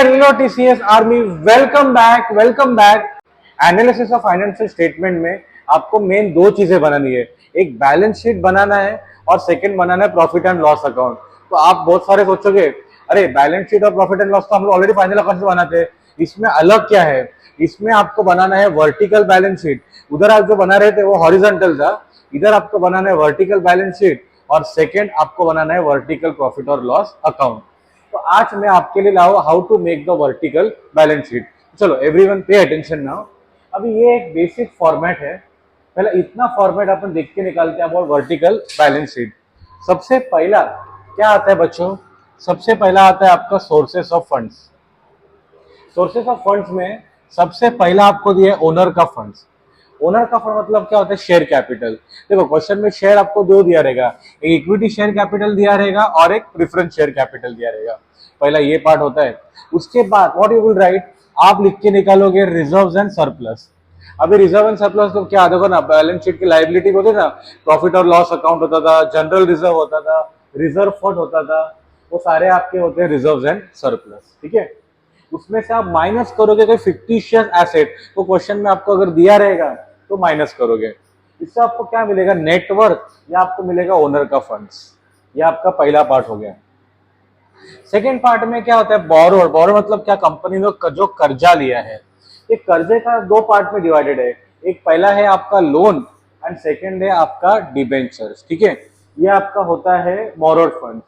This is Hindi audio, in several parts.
Hello TCS army, welcome back welcome back. Analysis of financial statement में आपको मेन दो चीजें बनानी है, एक बैलेंस शीट बनाना है और सेकंड बनाना है प्रॉफिट एंड लॉस अकाउंट। तो आप बहुत सारे सोचोगे अरे बैलेंस शीट और प्रॉफिट एंड लॉस तो हम लोग ऑलरेडी फाइनल अकाउंट से बनाते हैं, इसमें अलग क्या है? इसमें आपको बनाना है वर्टिकल बैलेंस शीट। उधर आप जो बना रहे थे वो हॉरिजॉन्टल था, इधर आपको बनाना है वर्टिकल बैलेंस शीट और सेकंड आपको बनाना है वर्टिकल प्रॉफिट और लॉस अकाउंट। तो आज मैं आपके लिए लाऊं how to make the vertical balance sheet. चलो एवरीवन पे अटेंशन नाउ। अभी ये एक बेसिक फॉर्मेट है, पहले इतना फॉर्मेट अपन देख के निकालते हैं अबाउट वर्टिकल बैलेंस शीट। सबसे पहला क्या आता है बच्चों? सबसे पहला आता है आपका sources of funds. Sources of funds में सबसे पहला आपको दिया है ओनर का फंड्स। ओनर का फंड मतलब क्या होता है? Share capital. देखो क्वेश्चन में शेयर आपको दो दिया रहेगा, एक इक्विटी शेयर कैपिटल दिया रहेगा और एक प्रेफरेंस शेयर कैपिटल दिया रहेगा। पहला ये पार्ट होता है। उसके बाद व्हाट यू विल राइट, आप लिख के निकालोगे रिजर्व्स एंड सरप्लस। अभी रिजर्व एंड सरप्लस तो क्या देखो ना, बैलेंस शीट की लायबिलिटी होती है ना, प्रॉफिट और लॉस अकाउंट होता था, जनरल रिजर्व होता था, रिजर्व फंड होता था, वो सारे आपके होते हैं रिजर्व्स एंड सरप्लस। ठीक है, उसमें से आप माइनस करोगे कोई फिक्टिशियस एसेट, तो क्वेश्चन में आपको अगर दिया रहेगा तो माइनस करोगे। इससे आपको क्या मिलेगा? नेटवर्थ या आपको मिलेगा ओनर का फंड्स। ये आपका पहला पार्ट हो गया। सेकेंड पार्ट में क्या होता है? बोरोड। बोरो मतलब क्या? कंपनी ने जो कर्जा लिया है। ये कर्जे का दो पार्ट में डिवाइडेड है, एक पहला है आपका लोन एंड सेकेंड है आपका डिबेंचर्स। ठीक है, ये आपका होता है बोरोड फंड्स।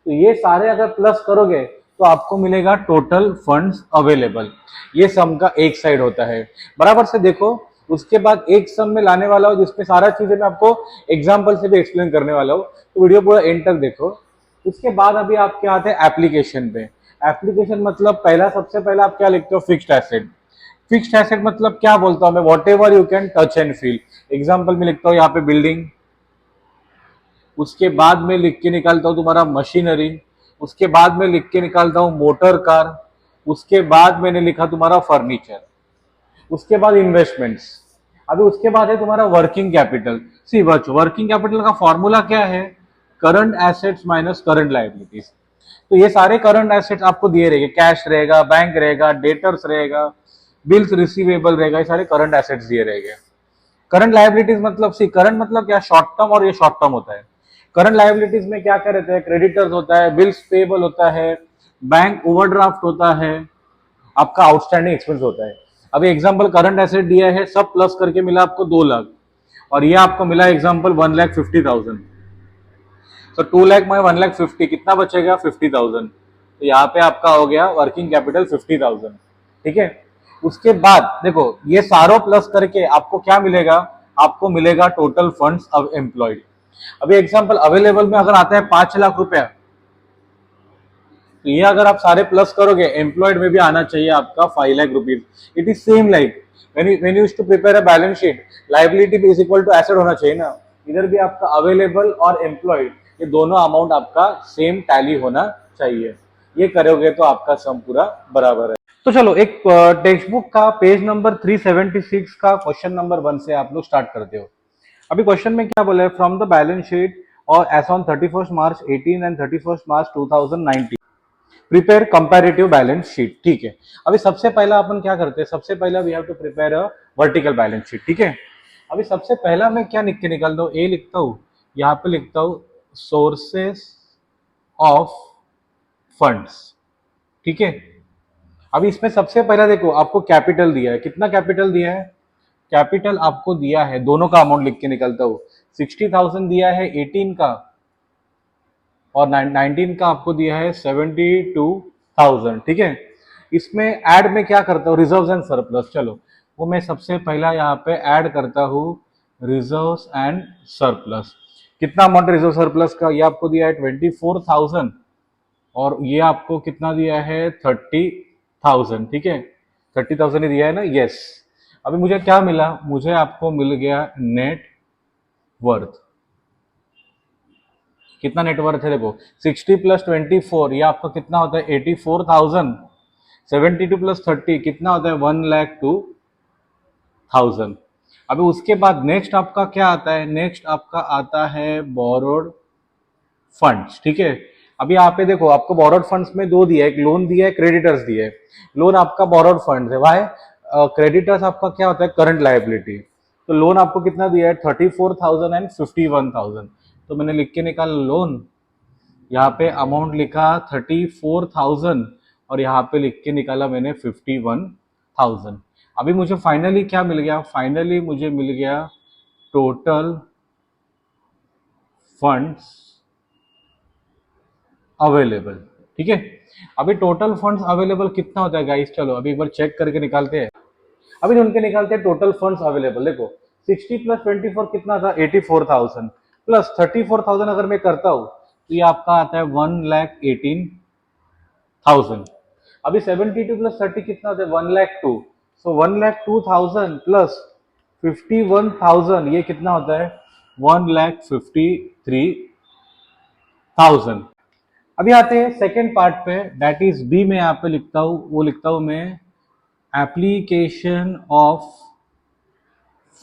तो ये सारे अगर प्लस करोगे तो आपको मिलेगा टोटल फंड्स अवेलेबल। ये सम का एक साइड होता है, बराबर से देखो। उसके बाद एक सम में लाने वाला हूँ जिसमें सारा चीजें मैं आपको एग्जांपल से भी एक्सप्लेन करने वाला हूँ, तो वीडियो पूरा एंड तक देखो। उसके बाद अभी आप क्या आते हैं एप्लीकेशन पे। एप्लीकेशन मतलब पहला, सबसे पहला आप क्या लिखते हो? Fixed asset. फिक्स्ड एसेट मतलब क्या बोलता हूं मैं? What ever you can touch and feel. Example में लिखता हूँ यहाँ पे बिल्डिंग, उसके बाद में लिख के निकालता हूं तुम्हारा मशीनरी, उसके बाद में लिख के निकालता हूं मोटर कार, उसके बाद मैंने लिखा तुम्हारा फर्नीचर, उसके बाद इन्वेस्टमेंट्स। अभी उसके बाद है तुम्हारा वर्किंग कैपिटल। सी बच्चों, वर्किंग कैपिटल का फॉर्मूला क्या है? Current assets minus current liabilities. तो ये सारे करंट एसेट्स आपको दिए रहेंगे, कैश रहेगा, बैंक रहेगा, डेटर्स रहेगा, बिल्स रिसीवेबल रहेगा, ये सारे करंट एसेट्स दिए रहेंगे। करंट लायबिलिटीज मतलब, सी करंट मतलब क्या? शॉर्ट टर्म और ये शॉर्ट टर्म होता है। करंट लायबिलिटीज में क्या क्या रहते हैं? क्रेडिटर्स होता है, बिल्स पेबल होता है, बैंक ओवरड्राफ्ट होता है, आपका आउटस्टैंडिंग एक्सपेंस होता है। अभी एग्जांपल करंट एसेट दिया है, सब प्लस करके मिला आपको 2 लाख और ये आपको मिला एग्जांपल 1,50,000। तो 2 लाख में 1,50,000 कितना बचेगा? 50,000। तो यहाँ पे आपका हो गया वर्किंग कैपिटल 50,000। ठीक है, उसके बाद देखो ये सारों प्लस करके आपको क्या मिलेगा? आपको मिलेगा टोटल फंड्स अब एम्प्लॉयड। अभी एग्जांपल अवेलेबल में अगर आता है 5 लाख रुपया, तो ये अगर आप सारे प्लस करोगे एम्प्लॉयड में भी आना चाहिए आपका 5 lakh rupees. It is same like when you used to prepare a balance sheet, liability is equal to asset होना चाहिए ना। इधर भी आपका अवेलेबल और एम्प्लॉयड, ये दोनों अमाउंट आपका सेम टैली होना चाहिए। ये करोगे तो आपका सम पूरा बराबर है। तो चलो एक टेक्स्ट बुक का पेज नंबर 376 का क्वेश्चन नंबर 1 से आप लोग स्टार्ट करते हो। अभी क्वेश्चन में क्या बोला है? फ्रॉम द बैलेंस शीट और as on 31 March 18 and 31 March 2019 prepare comparative balance sheet. ठीक है, अभी सबसे पहला अपन क्या करते हैं? सबसे पहला we have to prepare a vertical balance sheet. ठीक है, अभी सबसे पहला मैं क्या लिख के निकालता हूँ? ए लिखता हूँ, यहाँ पे लिखता हूँ सोर्सेस ऑफ फंड्स। ठीक है, अभी इसमें सबसे पहला देखो आपको कैपिटल दिया है, कितना कैपिटल दिया है? कैपिटल आपको दिया है, दोनों का अमाउंट लिख के निकलता हूँ। 60,000 दिया है 18 का और 19 का आपको दिया है 72,000। ठीक है, इसमें ऐड में क्या करता हूँ? Reserves and surplus. चलो वो मैं सबसे पहला यहाँ पे ऐड करता हूँ रिजर्व्स एंड सरप्लस। कितना अमाउंट रिजर्व सरप्लस का? ये आपको दिया है 24,000 और ये आपको कितना दिया है? 30,000। ठीक है, 30,000 ही दिया है ना? यस। अभी मुझे क्या मिला? मुझे आपको मिल गया नेट वर्थ। कितना नेटवर्थ है? देखो 60 प्लस 24 ये आपका कितना होता है? 84,000। 72 प्लस 30 कितना होता है? 1,02,000। अभी उसके बाद नेक्स्ट आपका क्या आता है? नेक्स्ट आपका आता है बोरोड फंड्स। ठीक है, अभी यहाँ पे देखो आपको बोरोड फंड्स में दो दिया है, एक लोन दिया है, क्रेडिटर्स दिया है। लोन आपका बोरोड फंड्स है, वाई? क्रेडिटर्स आपका क्या होता है, करंट लायबिलिटी। तो लोन आपको कितना दिया है, 34,000 एंड 51,000। तो मैंने लिख के निकाला लोन, यहाँ पे अमाउंट लिखा 34,000 और यहाँ पे लिख के निकाला मैंने 51,000। अभी मुझे फाइनली क्या मिल गया, फाइनली मुझे मिल गया टोटल फंड्स अवेलेबल। ठीक है, अभी टोटल फंड्स अवेलेबल कितना होता है गाइस, चलो अभी एक बार चेक करके निकालते हैं। अभी उनके निकालते हैं टोटल फंड्स अवेलेबल। देखो 60 प्लस 24 कितना था, 84,000 प्लस 34,000 अगर मैं करता हूँ तो ये आपका आता है 1,18,000। अभी 72 प्लस 30 कितना होता है, 1,02,000। सो 1,02,000 प्लस 51,000 ये कितना होता है, 1,53,000। अभी आते हैं सेकेंड पार्ट पे, दैट इज बी में यहाँ पे लिखता हूँ, वो लिखता हूँ मैं एप्लीकेशन ऑफ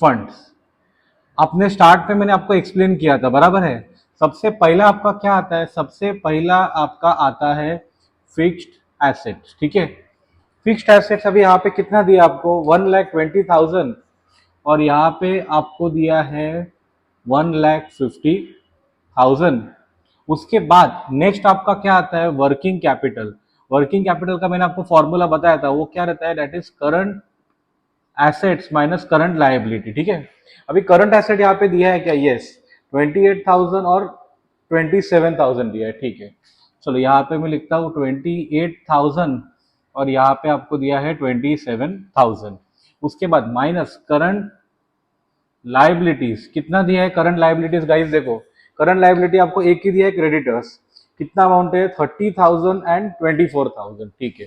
फंड्स। अपने स्टार्ट में मैंने आपको एक्सप्लेन किया था, बराबर है। सबसे पहला आपका क्या आता है, सबसे पहला आपका आता है फिक्स्ड एसेट्स। ठीक है, फिक्स्ड एसेट्स अभी यहाँ पे कितना दिया आपको, 1,20,000 और यहाँ पे आपको दिया है 1,50,000। उसके बाद नेक्स्ट आपका क्या आता है, वर्किंग कैपिटल। वर्किंग कैपिटल का मैंने आपको फॉर्मूला बताया था, वो क्या रहता है, that is current assets minus current liability. ठीक है, अभी करंट एसेट यहाँ पे दिया है क्या, यस 28,000 और 27,000 दिया है। ठीक है, चलो यहाँ पे मैं लिखता हूँ 28,000 और यहाँ पे आपको दिया है 27,000। उसके बाद माइनस करंट लाइबिलिटीज, कितना दिया है करंट लाइबिलिटीज गाइस, देखो करंट लाइबिलिटी आपको एक ही दिया है, क्रेडिटर्स। कितना अमाउंट है, 30,000 एंड 24,000। ठीक है,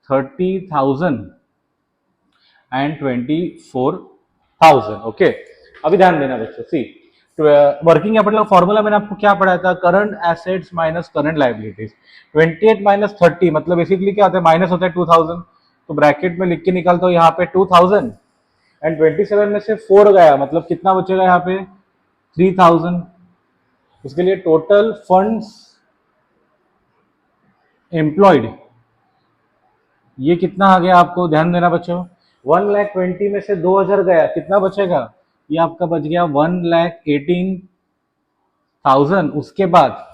30,000 एंड 24,000। ओके, अभी ध्यान देना बच्चों, सी वर्किंग कैपिटल का फॉर्मूला मैंने आपको क्या पढ़ाया था, current assets minus current liabilities. 28 minus 30 मतलब बेसिकली क्या होता है, माइनस होता है 2,000। तो ब्रैकेट में लिख के निकालता हूँ यहाँ पे 2,000 एंड 27 में से 4 गया, मतलब कितना बचेगा यहाँ पे 3,000। उसके लिए टोटल फंड्स एम्प्लॉयड ये कितना आ गया, आपको ध्यान देना बच्चों। 1,20,000 में से 2,000 गया, कितना बचेगा, ये आपका बच गया 1,18,000। उसके बाद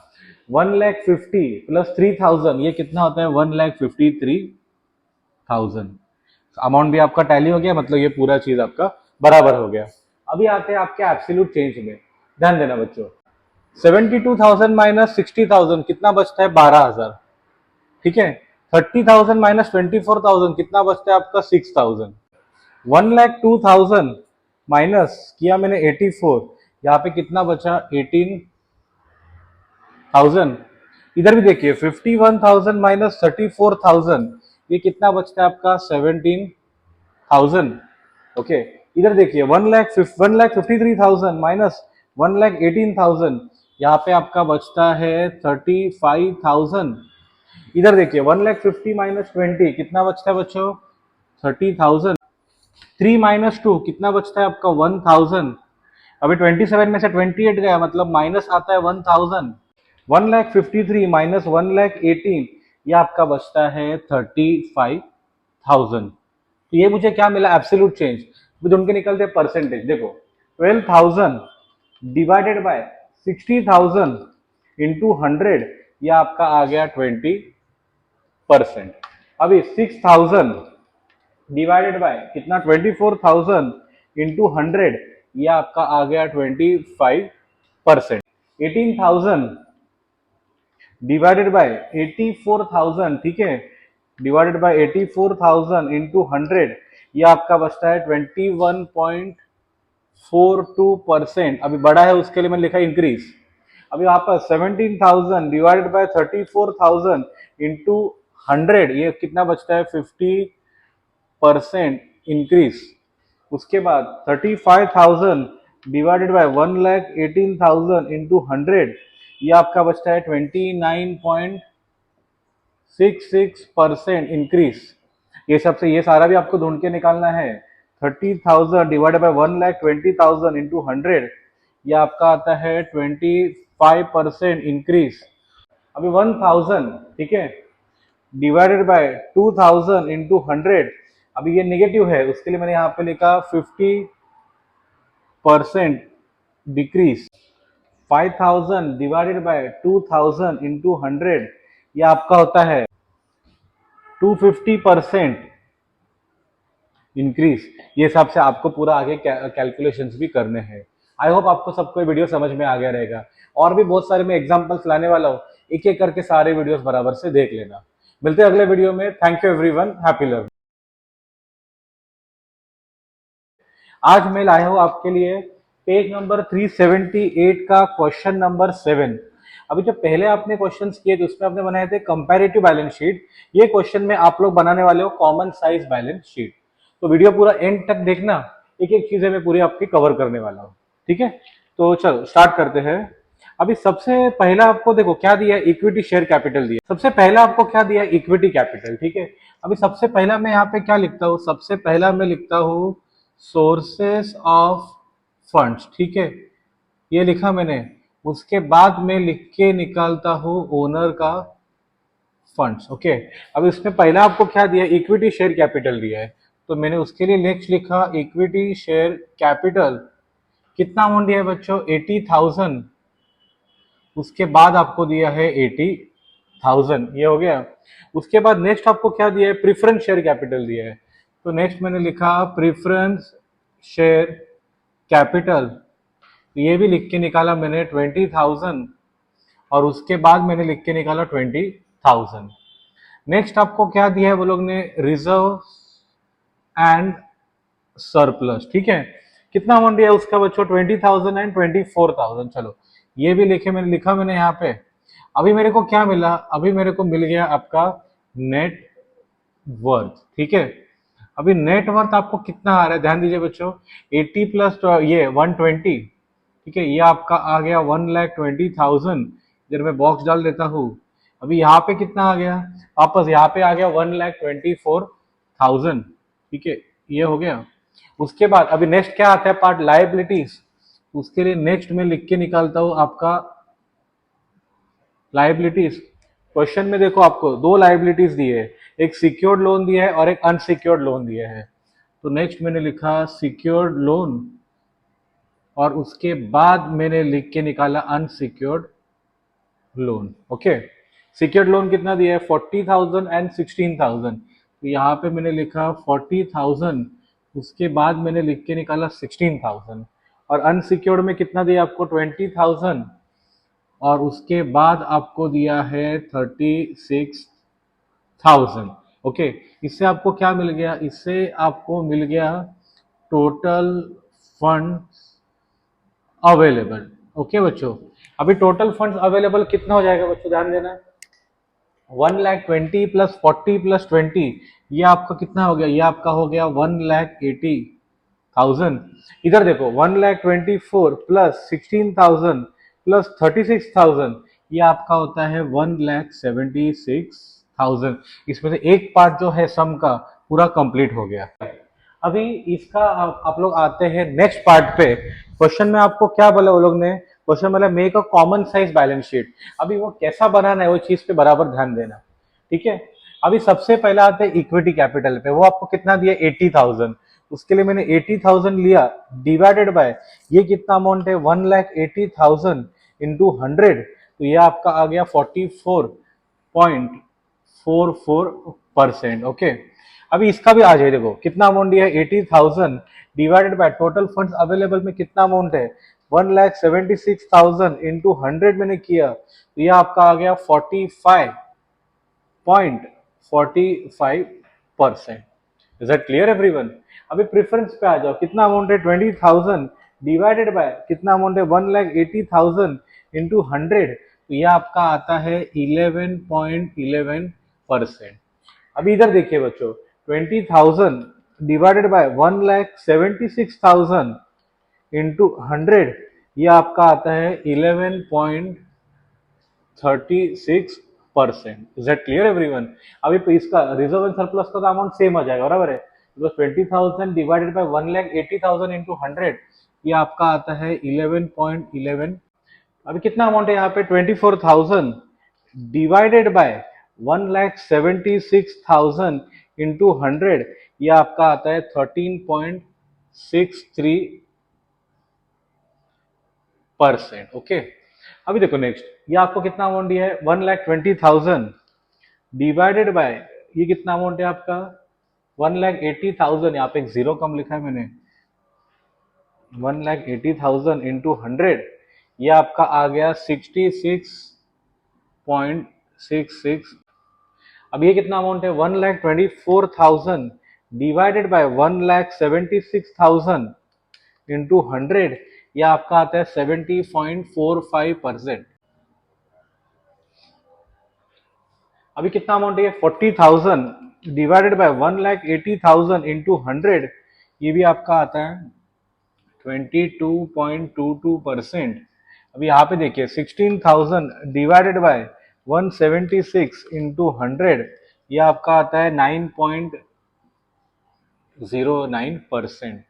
1,50,000 प्लस 3,000 ये कितना होता है, 1,53,000। अमाउंट भी आपका टैली हो गया, मतलब ये पूरा चीज आपका बराबर हो गया। अभी आते हैं आपके एब्सोल्यूट चेंज में, ध्यान देना बच्चों। 72,000 माइनस 60,000 कितना बचता है, 12,000। ठीक है, 30,000 माइनस 24,000 कितना बचता है आपका, 6,000। 1,02,000 माइनस किया मैंने 84, यहाँ पे कितना बचा 18,000। इधर भी देखिए 51,000 माइनस 34,000 ये कितना बचता है आपका 17,000। ओके, इधर देखिए 1,53,000 माइनस 1,18,000 यहाँ पे आपका बचता है 35,000। इधर देखिए 1,50,000 माइनस 20 कितना बचता है बच्चों, 30,000। 3 माइनस 2 कितना बचता है आपका 1,000। अभी 27 में से 28 गया, मतलब माइनस आता है 1,000। 1,53,000 माइनस 1,18,000 ये आपका बचता है 35,000। तो ये मुझे क्या मिला, एब्सोल्यूट चेंज। विद उनके निकलते परसेंटेज, देखो 12,000 डिवाइडेड बाय 60,000 इंटू 100 ये आपका आ गया 20%। अभी 6,000 डिवाइडेड बाय कितना, 24,000 इंटू 100 ये आपका आ गया 25%। 18,000 डिवाइडेड बाय 84,000, ठीक है, डिवाइडेड बाय 84,000 इंटू 100 ये आपका बचता है 21.42%। अभी बड़ा है उसके लिए मैंने लिखा इंक्रीज। अभी वापस 17,000 डिवाइडेड बाय 34,000 इंटू 100 ये कितना बचता है 50% इंक्रीज। उसके बाद 35,000 डिवाइडेड बाय 1,18,000 इंटू 100 ये आपका बचता है 29.66% इंक्रीज। ये सबसे ये सारा भी आपको ढूंढ के निकालना है। 30,000 डिवाइडेड बाय 1,20,000 इंटू 100 ये आपका आता है 25% इंक्रीज। अभी 1000, ठीक है, डिवाइडेड बाय 2000 इंटू 100, अभी ये नेगेटिव है, उसके लिए मैंने यहाँ पे लिखा 50% डिक्रीज। 5000 डिवाइडेड बाय 2000 इंटू 100, ये आपका होता है 250% इंक्रीज। ये हिसाब से आपको पूरा आगे कैलकुलेशंस भी करने हैं। आई होप आपको सबको वीडियो समझ में आ गया रहेगा। और भी बहुत सारे मैं एग्जांपल्स लाने वाला हूँ, एक एक करके सारे वीडियोस बराबर से देख लेना। मिलते हैं अगले वीडियो में। Thank you everyone, happy learning. आज मैं लाया हूँ आपके लिए पेज नंबर 378 का क्वेश्चन नंबर 7। अभी जो पहले आपने क्वेश्चंस किए थे उसमें आपने बनाए थे कंपैरेटिव बैलेंस शीट। ये क्वेश्चन में आप लोग बनाने वाले हो कॉमन साइज बैलेंस शीट। तो वीडियो पूरा एंड तक देखना, एक एक चीजें मैं पूरी आपकी कवर करने वाला हूँ, ठीक है। तो चलो स्टार्ट करते हैं। अभी सबसे पहला आपको देखो क्या दिया है, इक्विटी शेयर कैपिटल दिया। सबसे पहला आपको क्या दिया है, इक्विटी कैपिटल, ठीक है। अभी सबसे पहला मैं यहाँ पे क्या लिखता हूँ, सबसे पहला मैं लिखता हूँ सोर्सेस ऑफ फंड्स, ठीक है, ये लिखा मैंने। उसके बाद मैं लिख के निकालता हूँ ओनर का फंड्स, ओके। अब इसमें पहला आपको क्या दिया है, इक्विटी शेयर कैपिटल दिया है, तो मैंने उसके लिए नेक्स्ट लिखा इक्विटी शेयर कैपिटल। कितना अमाउंट दिया है बच्चों, 80,000। उसके बाद आपको दिया है 80,000, ये हो गया। उसके बाद नेक्स्ट आपको क्या दिया है, प्रिफरेंस शेयर कैपिटल दिया है, तो नेक्स्ट मैंने लिखा प्रिफरेंस शेयर कैपिटल, ये भी लिख के निकाला मैंने 20,000। और उसके बाद मैंने लिख के निकाला 20,000। नेक्स्ट आपको क्या दिया है वो लोग ने, रिजर्व एंड सरप्लस, ठीक है। कितना अमाउंट दिया है उसका बच्चों, 20,000 एंड 24,000। चलो ये भी लिखा मैंने यहाँ पे। अभी मेरे को क्या मिला, अभी मेरे को मिल गया आपका नेट वर्थ, ठीक है। अभी नेट वर्थ आपको कितना आ रहा है, ध्यान दीजिए बच्चों, 80 प्लस ये 120, ठीक है, ये आपका आ गया 1,20,000। इधर मैं बॉक्स डाल देता हूँ। अभी यहाँ पे कितना आ गया, वापस यहाँ पे आ गया 1,24,000, ठीक है, ये हो गया। उसके बाद अभी नेक्स्ट क्या आता है पार्ट, लाइबिलिटीज। उसके लिए नेक्स्ट में लिख के निकालता हूँ आपका लाइबिलिटीज। क्वेश्चन में देखो आपको दो लाइबिलिटीज दी है, एक सिक्योर्ड लोन दिया है और एक अनसिक्योर्ड लोन दिया है। तो नेक्स्ट मैंने लिखा सिक्योर्ड लोन और उसके बाद मैंने लिख के निकाला unsecured loan, okay. Secured loan कितना दिया है, 40,000 एंड 16,000। तो यहाँ पे मैंने लिखा 40,000, उसके बाद मैंने लिख के निकाला 16,000। और अनसिक्योर्ड में कितना दिया आपको, 20,000। और उसके बाद आपको दिया है 36,000, ओके। इससे आपको क्या मिल गया, इससे आपको मिल गया टोटल फंड अवेलेबल, ओके बच्चों। अभी टोटल फंड्स अवेलेबल कितना हो जाएगा बच्चों, ध्यान देना। 1,20,000 प्लस 40 प्लस 20, ये आपका कितना हो गया, ये आपका हो गया 1,80,000। इधर देखो 1,24,000 प्लस 16,000 प्लस 36,000, ये आपका होता है 1,76,000। इसमें से एक पार्ट जो है सम का पूरा कंप्लीट हो गया। अभी इसका आप लोग आते हैं नेक्स्ट पार्ट पे। क्वेश्चन में आपको क्या बोला वो लोग ने, क्वेश्चन बोला make a common size balance sheet. अभी वो कैसा बनाना है वो चीज पे बराबर ध्यान देना, ठीक है। अभी सबसे पहला आता है इक्विटी कैपिटल पे, वो आपको कितना दिया, 80,000। उसके लिए मैंने 80,000 लिया, डिवाइडेड बाय ये कितना अमाउंट है, 1,80,000 इंटू 100, तो ये आपका आ गया 44.44%, ओके। अभी इसका भी आ जाए, देखो कितना अमाउंट दिया है, 80,000 divided by total funds available में कितना अमाउंट है, 1,76,000 इंटू 100 मैंने किया, तो ये आपका आ गया 45.45%। Is that clear everyone. अभी प्रेफरेंस पे आ जाओ, कितना अमाउंट है, 20,000 डिवाइडेड बाय कितना अमाउंट है, 1,80,000 इंटू 100, तो ये आपका आता है 11.11%। अभी इधर देखिए बच्चों, 20,000 डिवाइडेड बाय 1,76,000 इंटू 100, ये आपका आता है 11.36%। Is that clear everyone. अभी तो इसका रिजर्व एंड सरप्लस का अमाउंट सेम आ जाएगा, बराबर है। तो 20,000 डिवाइडेड बाय 1,80,000 इंटू 100, ये आपका आता है 11.11। अभी कितना अमाउंट है यहाँ पे, 24,000 डिवाइडेड बाय 1,76,000 इंटू 100, यह आपका आता है 13.63%। ओके, अभी देखो नेक्स्ट, ये आपको कितना अमाउंट दिया है 1,20,000 डिवाइडेड बाय, ये कितना अमाउंट है आपका 1,80,000, यहाँ पे एक जीरो कम लिखा है मैंने, 1,80,000 इंटू 100, ये आपका आ गया 66.66। अब ये कितना अमाउंट है 1,24,000 डिवाइडेड बाय 1,76,000 इंटू 100, यह आपका आता है 70.45%। अभी कितना अमाउंट है 40,000 डिवाइडेड बाय 1,80,000 इंटू 100, ये भी आपका आता है 22.22%। अभी यहाँ पे देखिए 16,000 डिवाइडेड बाय 176 इंटू 100, यह आपका आता है 9.09%।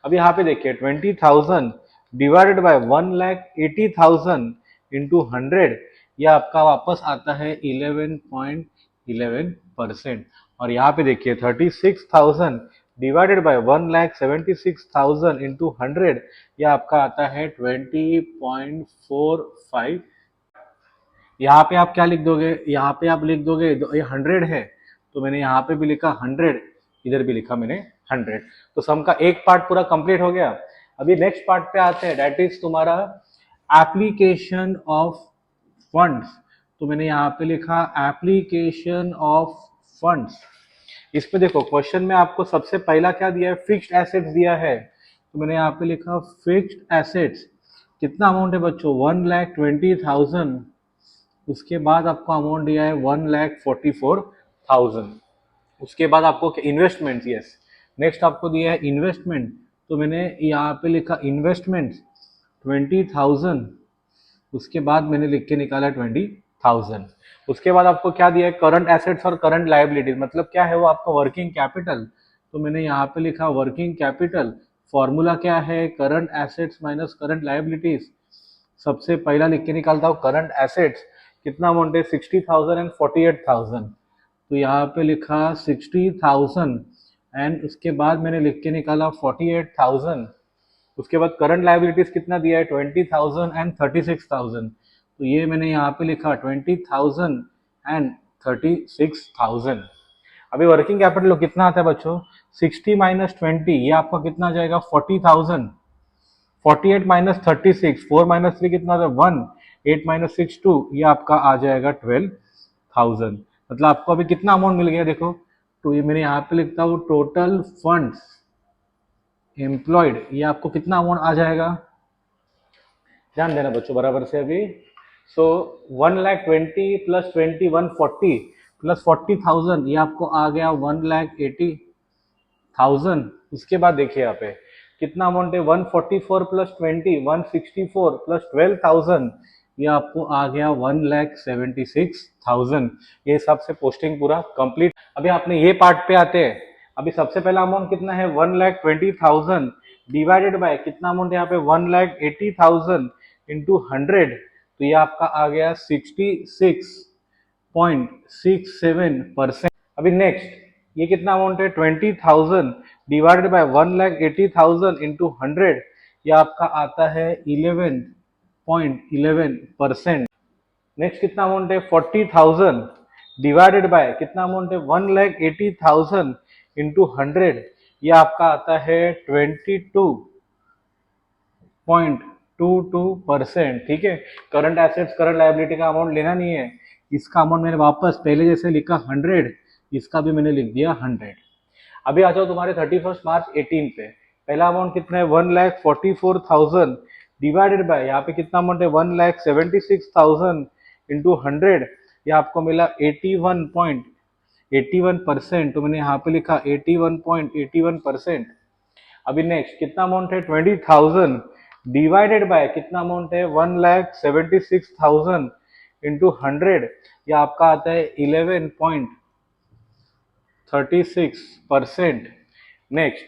अब यहाँ पे देखिए 20,000 डिवाइडेड बाय 1,80,000 इंटू 100, यह आपका वापस आता है 11.11%। और यहाँ पे देखिए 36,000 डिवाइडेड बाय 1,76,000 इंटू 100, यह आपका आता है 20.45। यहाँ पे आप क्या लिख दोगे, यहाँ पे आप लिख दोगे ये 100 है, तो मैंने यहाँ पे भी लिखा 100, इधर भी लिखा मैंने 100। तो सम का एक पार्ट पूरा कंप्लीट हो गया। अभी नेक्स्ट पार्ट पे आते हैं, दैट इज तुम्हारा एप्लीकेशन ऑफ फंड्स। तो मैंने यहाँ पे लिखा एप्लीकेशन ऑफ फंड्स। इस पे देखो क्वेश्चन में आपको सबसे पहला क्या दिया है, फिक्स्ड एसेट्स दिया है, तो मैंने यहाँ पे लिखा फिक्स्ड एसेट्स। कितना अमाउंट है बच्चों 1,20,000, उसके बाद आपको अमाउंट दिया है 1,44,000। उसके बाद आपको इन्वेस्टमेंट, यस, नेक्स्ट आपको दिया है इन्वेस्टमेंट, तो मैंने यहाँ पे लिखा इन्वेस्टमेंट 20,000, उसके बाद मैंने लिख के निकाला 20,000। उसके बाद आपको क्या दिया है करंट एसेट्स और करंट लायबिलिटीज, मतलब क्या है वो आपका वर्किंग कैपिटल, तो मैंने यहाँ पे लिखा वर्किंग कैपिटल। फॉर्मूला क्या है current assets minus current liabilities. सबसे पहला लिख के निकालता हूँ करंट एसेट्स, कितना अमाउंट है 60,000 एंड 48,000, तो यहाँ पे लिखा 60,000 एंड उसके बाद मैंने लिख के निकाला 48,000। उसके बाद करंट लायबिलिटीज कितना दिया है 20,000 एंड 36,000, तो ये मैंने यहाँ पे लिखा 20,000 एंड 36,000। अभी वर्किंग कैपिटल कितना आता है बच्चों 60 माइनस 20, ये आपका कितना आ जाएगा 40,000। 48 माइनस 36, 4 माइनस 3 कितना होता है 1, 8 माइनस 6 2, ये आपका आ जाएगा 12,000। मतलब आपको अभी कितना अमाउंट मिल गया देखो, तो ये मैंने यहाँ पे लिखता हूँ टोटल फंड्स एम्प्लॉयड, ये आपको कितना अमाउंट आ जाएगा, ध्यान देना बच्चों बराबर से अभी। सो 1,20,000 प्लस 20 140 प्लस 40,000, ये आपको आ गया 1,80,000। उसके बाद देखिए यहाँ पे कितना अमाउंट है 144 प्लस 20 164 प्लस 12,000, ये आपको आ गया 1,76,000। ये हिसाब से पोस्टिंग पूरा कंप्लीट। अभी आपने ये पार्ट पे आते हैं। अभी सबसे पहला अमाउंट कितना है 1,20,000 डिवाइडेड बाय कितना अमाउंट यहाँ पे 1,80,000 इंटू 100, तो ये आपका आ गया 66.67%। अभी नेक्स्ट ये कितना अमाउंट है 20,000 डिवाइडेड बाय 1,80,000 इंटू 100, ये आपका आता है 11.11%। नेक्स्ट कितना अमाउंट है 40,000 डिवाइडेड बाय कितना अमाउंट है 1,80,000 इंटू 100, ये आपका आता है 22.22%। ठीक है, करंट एसेट्स करंट लायबिलिटी का अमाउंट लेना नहीं है, इसका अमाउंट मैंने वापस पहले जैसे लिखा 100, इसका भी मैंने लिख दिया 100। अभी आ जाओ तुम्हारे 31 मार्च 18 पे। पहला अमाउंट कितना है 1,44,000 डिवाइडेड बाय यहाँ पे कितना अमाउंट है 1,76,000 इंटू 100, ये आपको मिला 81.81%, तो मैंने यहाँ पे लिखा 81.81%। अभी नेक्स्ट कितना अमाउंट है 20,000 डिवाइडेड बाय कितना अमाउंट है 1,76,000 इंटू 100, ये आपका आता है 11.36%। नेक्स्ट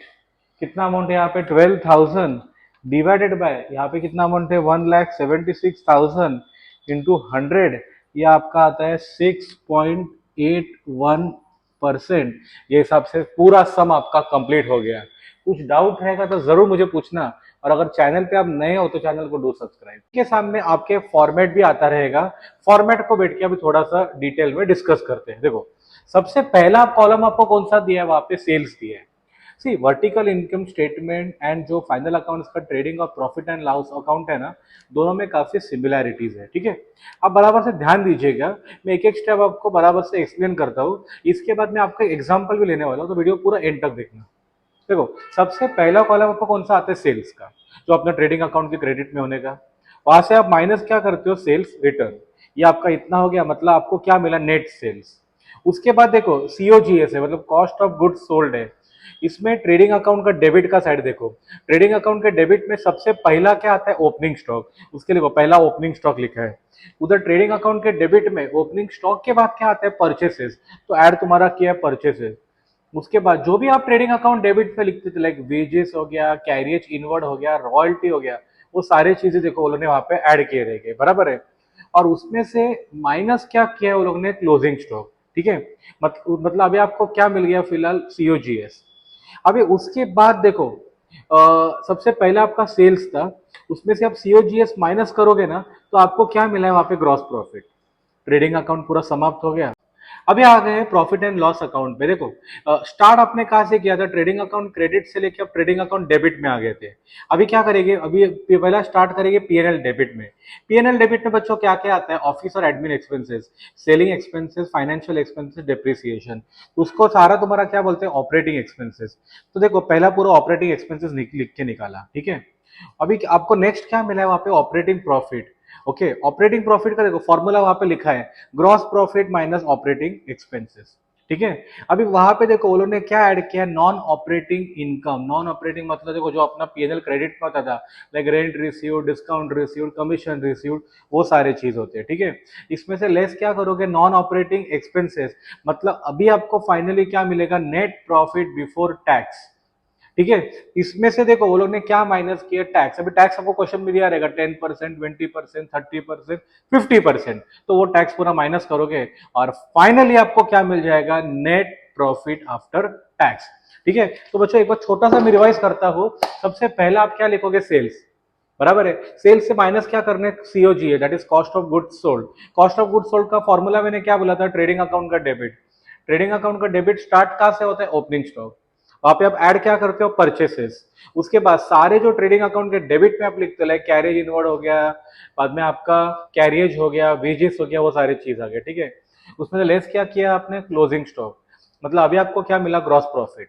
कितना अमाउंट है यहाँ पे 12,000 डिवाइडेड बाय यहाँ पे कितना अमाउंट है 1,76,000 इंटू 100, ये आपका आता है 6.81%। ये हिसाब से पूरा सम आपका कंप्लीट हो गया। कुछ डाउट रहेगा तो जरूर मुझे पूछना, और अगर चैनल पे आप नए हो तो चैनल को डू सब्सक्राइब। के सामने आपके फॉर्मेट भी आता रहेगा, फॉर्मेट को बैठ के अभी थोड़ा सा डिटेल में डिस्कस करते हैं। देखो, सबसे पहला कॉलम आपको कौन सा दिया है, वहां पे सेल्स दिया है। सी वर्टिकल इनकम स्टेटमेंट एंड जो फाइनल अकाउंट्स का ट्रेडिंग और प्रॉफिट एंड लॉस अकाउंट है ना, दोनों में काफी सिमिलैरिटीज है। ठीक है, आप बराबर से ध्यान दीजिएगा, मैं एक एक स्टेप आपको बराबर से एक्सप्लेन करता हूँ। इसके बाद मैं आपका एग्जाम्पल भी लेने वाला हूँ, तो वीडियो पूरा एंड तक देखना। देखो, सबसे पहला कॉलम आपको कौन सा आता है, सेल्स का, जो अपना ट्रेडिंग अकाउंट के क्रेडिट में होने का। वहां से आप माइनस क्या करते हो, सेल्स रिटर्न। ये आपका इतना हो गया, मतलब आपको क्या मिला, नेट सेल्स। उसके बाद देखो सीओजीएस है, मतलब कॉस्ट ऑफ गुड्स सोल्ड है। इसमें ट्रेडिंग अकाउंट का डेबिट का साइड देखो, ट्रेडिंग अकाउंट के डेबिट में सबसे पहला क्या आता है, ओपनिंग स्टॉक। उसके लिए पहला ओपनिंग स्टॉक लिखा है। उधर ट्रेडिंग अकाउंट के डेबिट में ओपनिंग स्टॉक के बाद क्या आता है, परचेसेस। तो ऐड तुम्हारा किया है परचेसेस। उसके बाद जो भी आप ट्रेडिंग अकाउंट डेबिट पे लिखते थे, लाइक वेजेस हो गया, कैरियज इनवर्ड हो गया, रॉयल्टी हो गया, वो सारी चीजें देखो वो लोगों ने वहां पे ऐड किए रहेंगे, बराबर है। और उसमें से माइनस क्या किया है वो लोगों ने, क्लोजिंग स्टॉक। ठीक है, मतलब अभी आपको क्या मिल गया फिलहाल, सीओजीएस। अभी उसके बाद देखो, सबसे पहले आपका सेल्स था, उसमें से आप सीओजीएस माइनस करोगे ना, तो आपको क्या मिला है वहां पे, ग्रॉस प्रॉफिट। ट्रेडिंग अकाउंट पूरा समाप्त हो गया। अभी आ गए प्रॉफिट एंड लॉस अकाउंट पे। देखो, स्टार्ट आपने कहा से किया था, ट्रेडिंग अकाउंट क्रेडिट से लेके अब ट्रेडिंग अकाउंट डेबिट में आ गए थे। अभी क्या करेंगे, अभी पहला स्टार्ट करेंगे पीएनएल डेबिट में। पीएनएल डेबिट में बच्चों क्या क्या आता है, ऑफिस और admin expenses, selling expenses, financial expenses, depreciation. उसको सारा तुम्हारा क्या बोलते हैं, ऑपरेटिंग एक्सपेंसेस। तो देखो, पहला पूरा ऑपरेटिंग एक्सपेंसेस लिख के निकाला। ठीक है, अभी आपको नेक्स्ट क्या मिला है वहां पे, operating profit. Okay, operating profit का देखो फॉर्मूला वहां पे लिखा है, gross profit minus operating expenses. ठीक है, अभी वहां पे देखो उन्होंने क्या ऐड किया, non operating income. Non operating मतलब देखो जो अपना पीएनएल क्रेडिट में होता था, like rent received, discount received, commission received, वो सारे चीज होते हैं। ठीक है, इसमें से लेस क्या करोगे, नॉन ऑपरेटिंग एक्सपेंसेस। मतलब अभी आपको फाइनली क्या मिलेगा, नेट प्रॉफिट बिफोर टैक्स। ठीक है, इसमें से देखो वो लोग ने क्या माइनस किया, टैक्स। अभी टैक्स आपको क्वेश्चन में दिया रहेगा, 10%, 20%, 30%, 50%। तो वो टैक्स पूरा माइनस करोगे, और फाइनली आपको क्या मिल जाएगा, नेट प्रॉफिट आफ्टर टैक्स। ठीक है, तो बच्चों एक बार छोटा सा मैं रिवाइज करता हूं। सबसे पहला आप क्या लिखोगे, सेल्स, बराबर है। सेल्स से माइनस क्या करने, सीओजी है, that is cost of goods sold. Cost of goods sold का फॉर्मूला मैंने क्या बोला था, ट्रेडिंग अकाउंट का डेबिट। ट्रेडिंग अकाउंट का डेबिट स्टार्ट कहां से होता है, ओपनिंग स्टॉक। वहां पे आप ऐड क्या करते हो, परचेसेस। उसके बाद सारे जो ट्रेडिंग अकाउंट के डेबिट में आप लिखते हो, लाइक कैरिज इनवर्ड हो गया, बाद में आपका कैरियज हो गया, वेजेस हो गया, वो सारी चीज आ गया। ठीक है, उसमें लेस क्या किया आपने, क्लोजिंग स्टॉक। मतलब अभी आपको क्या मिला, ग्रॉस प्रॉफिट।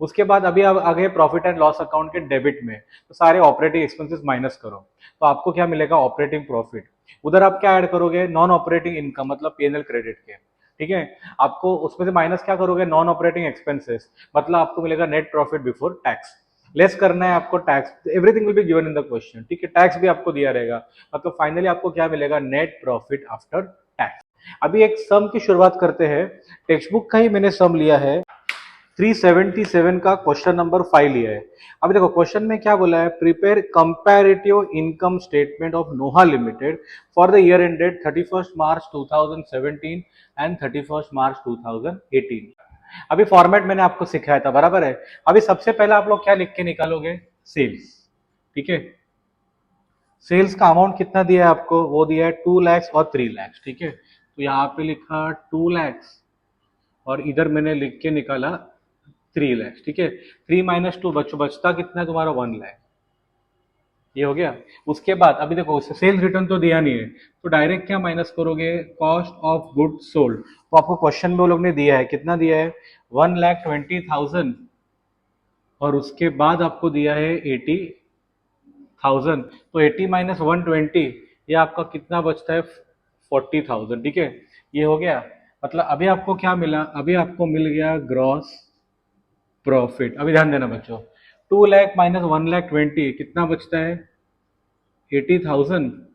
उसके बाद अभी आप आ गए प्रॉफिट एंड लॉस अकाउंट के डेबिट में, तो सारे ऑपरेटिंग एक्सपेंसेस माइनस करो, तो आपको क्या मिलेगा, ऑपरेटिंग प्रॉफिट। उधर आप क्या ऐड करोगे, नॉन ऑपरेटिंग इनकम, मतलब पीएनएल क्रेडिट के। ठीक है, आपको उसमें से माइनस क्या करोगे, नॉन ऑपरेटिंग एक्सपेंसेस, मतलब आपको मिलेगा net profit before tax. Less करना है आपको tax, everything will be given in the question. ठीक है, टैक्स भी आपको दिया रहेगा, मतलब फाइनली आपको क्या मिलेगा, नेट प्रॉफिट आफ्टर टैक्स। अभी एक सम की शुरुआत करते हैं। टेक्स्ट बुक का ही मैंने सम लिया है, 377 का क्वेश्चन नंबर 5 लिया है। अभी देखो क्वेश्चन में क्या बोला है, prepare comparative income statement of Noha limited for the year ended 31 March 2017 and 31 March 2018। अभी फॉर्मेट मैंने आपको सिखाया था, बराबर है। अभी सबसे पहले आप लोग क्या लिख के निकालोगे, सेल्स। ठीक है, सेल्स का अमाउंट कितना दिया है आपको, वो दिया है 2 lakhs और 3 lakhs। ठीक है, तो यहाँ पे लिखा 2 lakhs, और इधर मैंने लिख के निकाला 3 lakhs। ठीक है, 3 माइनस 2 बचता कितना है तुम्हारा, 1 लाख। ये हो गया। उसके बाद अभी देखो सेल्स रिटर्न तो दिया नहीं है, तो डायरेक्ट क्या माइनस करोगे, कॉस्ट ऑफ गुड सोल्ड। तो आपको क्वेश्चन में वो लोग ने दिया है, कितना दिया है, 1,20,000, और उसके बाद आपको दिया है 80,000। तो 80 माइनस 120, ये आपका कितना बचता है, 40,000। ठीक है, ये हो गया। मतलब अभी आपको क्या मिला, अभी आपको मिल गया ग्रॉस प्रॉफिट। अभी ध्यान देना बच्चों, 2 लाख माइनस 1,20,000 कितना बचता है, 80,000।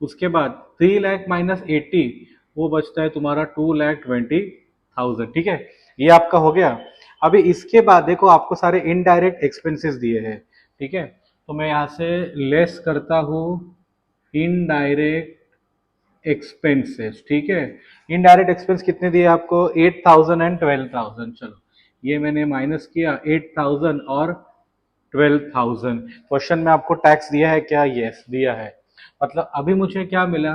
उसके बाद 3 लाख माइनस 80, वो बचता है तुम्हारा 2,20,000। ठीक है, ये आपका हो गया। अभी इसके बाद देखो आपको सारे इनडायरेक्ट एक्सपेंसेस दिए हैं। ठीक है, तो मैं यहाँ से लेस करता हूँ इनडायरेक्ट एक्सपेंसेस, ठीक है। इनडायरेक्ट एक्सपेंस कितने दिए आपको? 8,000 एंड 12,000। चलो ये मैंने माइनस किया, 8,000 और 12,000। क्वेश्चन में आपको टैक्स दिया है क्या? यस दिया है। मतलब अभी मुझे क्या मिला?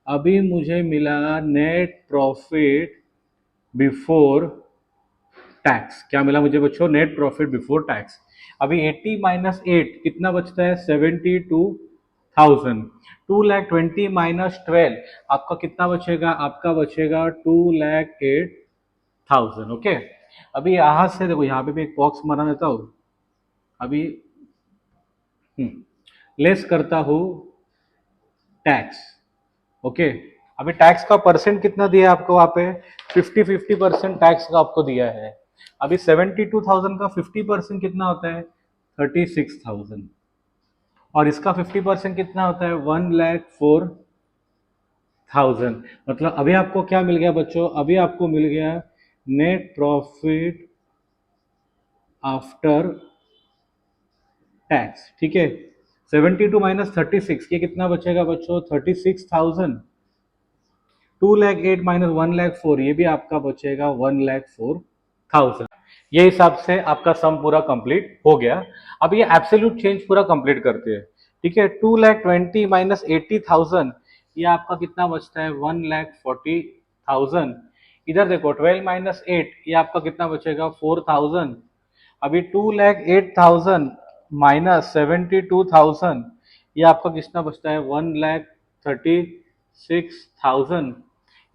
अभी मुझे मिला नेट प्रॉफिट बिफोर टैक्स। क्या मिला मुझे बच्चों? Net profit before tax. अभी 80 माइनस 8 कितना बचता है? 72,000। 2,20,000 माइनस 12 आपका कितना बचेगा? आपका बचेगा 2,08,000। ओके, अभी यहां से देखो, यहाँ पे भी एक बॉक्स बना देता हूं। अभी लेस करता हूं टैक्स। ओके, अभी टैक्स का परसेंट कितना दिया है आपको? वहां पे 50-50% टैक्स का आपको दिया है। अभी 72,000 का 50% कितना होता है? 36,000। और इसका 50% कितना होता है? 1,04,000। मतलब अभी आपको क्या मिल गया बच्चों? अभी आपको मिल गया नेट प्रॉफिट आफ्टर टैक्स, ठीक है। 72 माइनस 36, ये कितना बचेगा बच्चों? 36,000। 2,08,000 माइनस 1,04,000, ये भी आपका बचेगा 1,04,000। ये हिसाब से आपका सम पूरा कंप्लीट हो गया। अब ये एब्सोल्यूट चेंज पूरा कंप्लीट करते हैं, ठीक है। 2,20,000 माइनस 80,000, ये आपका कितना बचता है? 1,40,000। इधर देखो 12 माइनस 8, ये आपका कितना बचेगा? 4,000। अभी 2,08,000 माइनस 72,000, ये आपका कितना बचता है? 1,36,000।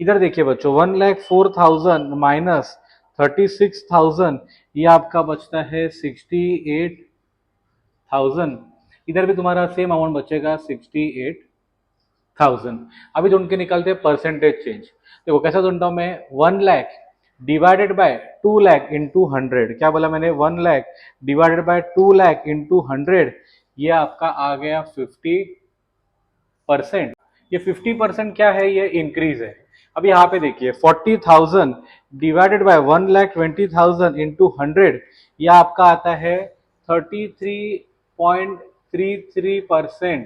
इधर देखिए बच्चों, 1,04,000 माइनस 36,000, ये आपका बचता है 68,000। इधर भी तुम्हारा सेम अमाउंट बचेगा 68,000। अभी ढूंढ के निकालते हैं परसेंटेज चेंज। देखो कैसा ढूंढता हूं मैं? 1,00,000 डिवाइडेड बाय 2,00,000 इंटू 100। क्या बोला मैंने? 1,00,000 डिवाइडेड बाय 2,00,000 इंटू 100, ये आपका आ गया 50%। ये 50% क्या है? ये इंक्रीज है। अब यहाँ पे देखिए 40,000 डिवाइडेड बाय 1,20,000 इंटू 100, यह आपका आता है 33.33%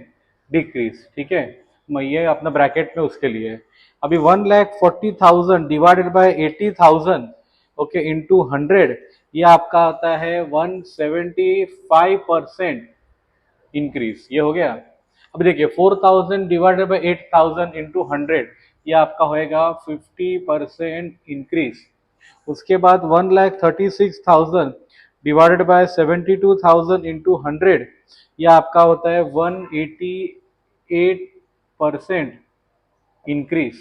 डिक्रीज, ठीक है। मैं ये अपना ब्रैकेट में उसके लिए। अभी 1,40,000 डिवाइडेड बाय 80,000, ओके, इंटू 100, ये आपका आता है 175% इंक्रीज। ये हो गया। अब देखिए 4,000 डिवाइडेड बाई 8,000 इंटू 100, ये आपका होएगा 50% इंक्रीज। उसके बाद 1,36,000 डिवाइडेड बाय 72,000 इंटू 100, ये आपका होता है 188% इंक्रीज।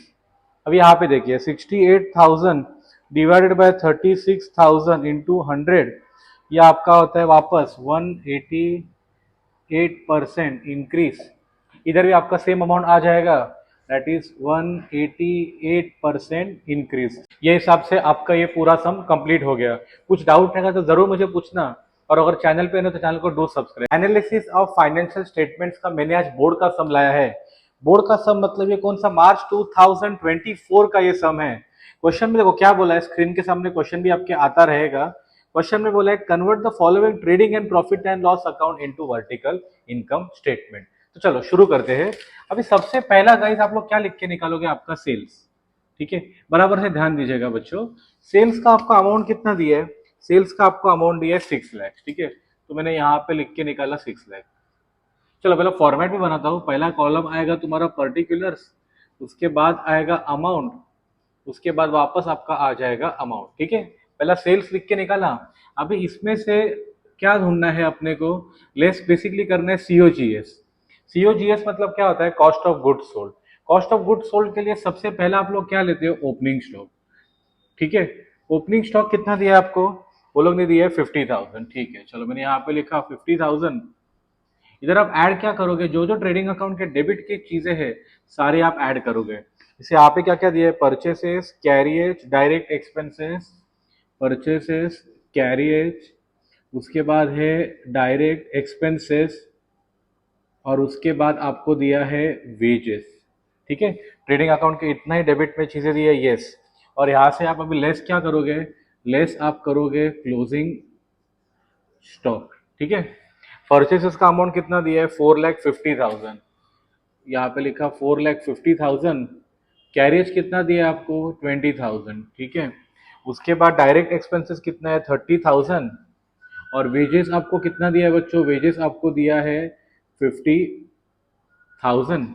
अब यहाँ पे देखिए 68,000 डिवाइडेड बाय 36,000 इंटू 100, ये आपका होता है वापस 188% इंक्रीज। इधर भी आपका सेम अमाउंट आ जाएगा, दैट इज 188% इंक्रीज। ये हिसाब से आपका ये पूरा सम कंप्लीट हो गया। कुछ डाउट रहेगा तो जरूर मुझे पूछना, और अगर चैनल पे है तो चैनल को do subscribe. Analysis of financial statements का मैंने आज बोर्ड का सम लाया है। बोर्ड का सम मतलब ये कौन सा? मार्च 2024 का ये सम है। क्वेश्चन में देखो क्या बोला है, स्क्रीन के सामने क्वेश्चन भी आपके आता रहेगा। क्वेश्चन में बोला है convert the following trading and profit and loss account into vertical income statement. तो चलो शुरू करते हैं। अभी सबसे पहला गाइस आप लोग क्या लिख के निकालोगे? आपका सेल्स, ठीक है। बराबर से ध्यान दीजिएगा बच्चों। सेल्स का आपका अमाउंट कितना दिया है? सेल्स का आपको अमाउंट दिया है 6 लाख, ठीक है। तो मैंने यहाँ पे लिख के निकाला 6 लाख। चलो पहले फॉर्मेट में बनाता हूँ। पहला कॉलम आएगा तुम्हारा पर्टिकुलर्स, उसके बाद आएगा अमाउंट, उसके बाद वापस आपका आ जाएगा अमाउंट, ठीक है। पहला सेल्स लिख के निकाला। अभी इसमें से क्या ढूंढना है अपने को? लेस बेसिकली करना है सीओजीएस। सीओजीएस मतलब क्या होता है? Cost of goods sold. Cost of goods sold के लिए सबसे पहला आप लोग क्या लेते हो? ओपनिंग स्टॉक, ठीक है। ओपनिंग स्टॉक कितना दिया है आपको? वो लोग ने दिया है 50,000, ठीक है। चलो मैंने यहाँ पे लिखा 50,000। इधर आप ऐड क्या करोगे? जो जो ट्रेडिंग अकाउंट के डेबिट की चीजें हैं सारे आप ऐड करोगे। जैसे यहाँ पे क्या क्या दिया है? Purchases, carriage, direct expenses, purchases, carriage, उसके बाद है डायरेक्ट एक्सपेंसेस, और उसके बाद आपको दिया है वेजेस, ठीक है। ट्रेडिंग अकाउंट के इतना ही डेबिट में चीजें दी है, यस। और यहाँ से आप अभी लेस क्या करोगे? लेस आप करोगे क्लोजिंग स्टॉक, ठीक है। परचेसेस का अमाउंट कितना दिया है? 4,50,000। यहाँ पे लिखा 4,50,000। कैरियज कितना दिया है आपको 20,000, ठीक है। उसके बाद डायरेक्ट एक्सपेंसेस कितना है 30,000, और वेजेस आपको कितना दिया है बच्चों, वेजेस आपको दिया है 50,000।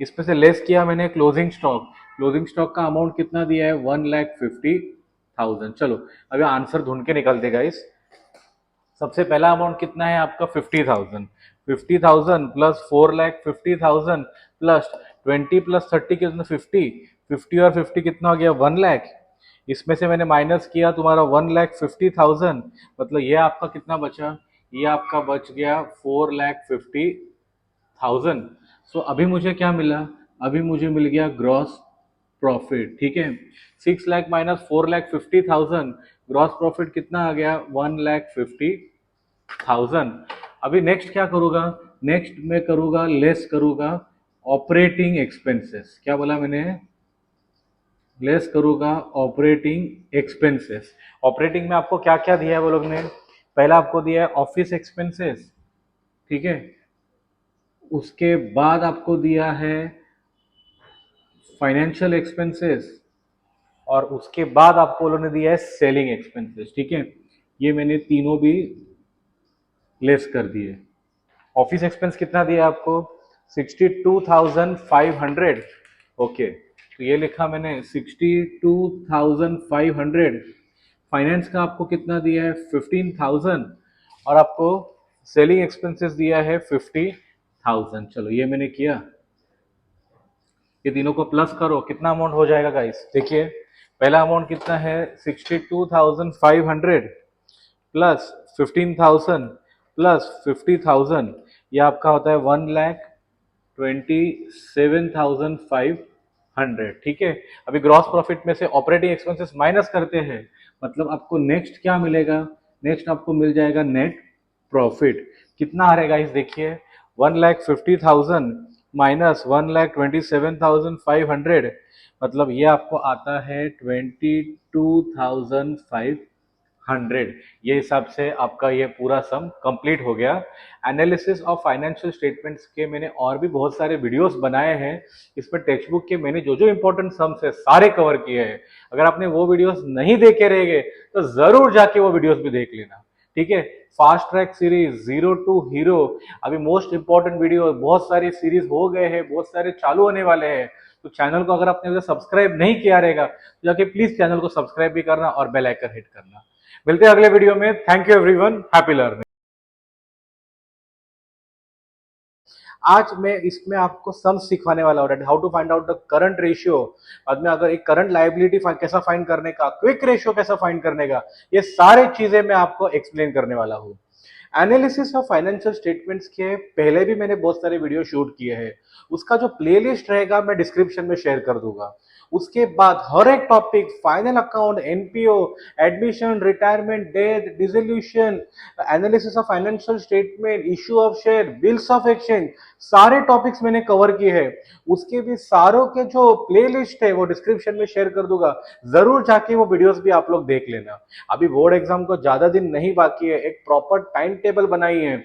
इसमें से लेस किया मैंने क्लोजिंग स्टॉक, क्लोजिंग स्टॉक का अमाउंट कितना दिया है 1,50,000। चलो अभी आंसर ढूंढ के निकलते गाइस। सबसे पहला अमाउंट कितना है आपका 50,000, 50,000 प्लस 4,50,000 प्लस 20 प्लस 30 कितना 50, 50 और 50 कितना हो गया 1,00,000। इसमें से मैंने माइनस किया तुम्हारा 1,50,000, मतलब ये आपका कितना बचा, ये आपका बच गया 4,50,000। सो अभी मुझे क्या मिला, अभी मुझे मिल गया ग्रॉस प्रॉफिट, ठीक है। 6,00,000 माइनस 4,50,000, ग्रॉस प्रॉफिट कितना आ गया 1,50,000। अभी नेक्स्ट क्या करूंगा, नेक्स्ट मैं करूंगा लेस करूंगा ऑपरेटिंग एक्सपेंसेस। क्या बोला मैंने, लेस करूंगा ऑपरेटिंग एक्सपेंसेस। ऑपरेटिंग में आपको क्या क्या दिया है वो लोग ने, पहला आपको दिया है ऑफिस एक्सपेंसेस, ठीक है। उसके बाद आपको दिया है फाइनेंशियल एक्सपेंसेस, और उसके बाद आपको उन्होंने दिया है सेलिंग एक्सपेंसेस, ठीक है। ये मैंने तीनों भी लेस कर दिए। ऑफिस एक्सपेंस कितना दिया आपको 62,500, ओके, तो ये लिखा मैंने 62,500। फाइनेंस का आपको कितना दिया है 15,000, और आपको सेलिंग एक्सपेंसेस दिया है 50,000। चलो ये मैंने किया, ये तीनों को प्लस करो, कितना अमाउंट हो जाएगा गाइस, देखिए पहला अमाउंट कितना है 62,500 प्लस 15,000 प्लस 50,000, ये आपका होता है 1,27,500, ठीक है। अभी ग्रॉस प्रॉफिट में से ऑपरेटिंग एक्सपेंसेस माइनस करते हैं, मतलब आपको नेक्स्ट क्या मिलेगा, नेक्स्ट आपको मिल जाएगा नेट प्रॉफिट। कितना आ रहेगा इस देखिए 1,50,000 माइनस 1,27,500, मतलब ये आपको आता है 22,500। ये हिसाब से आपका ये पूरा सम कंप्लीट हो गया। एनालिसिस ऑफ फाइनेंशियल स्टेटमेंट्स के मैंने और भी बहुत सारे वीडियोस बनाए हैं, इसमें टेक्स्ट बुक के मैंने जो जो इंपॉर्टेंट सम्स है सारे कवर किए हैं। अगर आपने वो वीडियोस नहीं देखे रहेंगे तो जरूर जाके वो वीडियोस भी देख लेना, ठीक है। Fast track series, zero to hero, अभी मोस्ट इंपॉर्टेंट वीडियो, बहुत सारी सीरीज हो गए हैं, बहुत सारे चालू होने वाले हैं। तो चैनल को अगर आपने सब्सक्राइब नहीं किया रहेगा तो जाके प्लीज चैनल को सब्सक्राइब भी करना और बेल आइकन हिट करना। मिलते हैं अगले वीडियो में। Thank you everyone, happy learning. आज मैं इसमें आपको सम सिखाने वाला हूँ, how to find out the current ratio. बाद में अगर एक करंट लायबिलिटी कैसा फाइंड करने का, क्विक रेशियो कैसा फाइंड करने का, ये सारे चीजें मैं आपको एक्सप्लेन करने वाला हूँ। एनालिसिस ऑफ फाइनेंशियल स्टेटमेंट्स के पहले भी मैंने बहुत सारे वीडियो शूट किए हैं, उसका जो प्लेलिस्ट रहेगा मैं डिस्क्रिप्शन में शेयर कर दूंगा। उसके बाद हर एक topic, final account, NPO, admission, retirement, death, dissolution, analysis of financial statement, issue of share, bills of exchange, सारे टॉपिक्स मैंने कवर किए हैं। उसके भी सारों के जो प्लेलिस्ट है वो डिस्क्रिप्शन में शेयर कर दूंगा, जरूर जाके वो वीडियोस भी आप लोग देख लेना। अभी बोर्ड एग्जाम को ज्यादा दिन नहीं बाकी है, एक प्रॉपर टाइम टेबल बनाई है।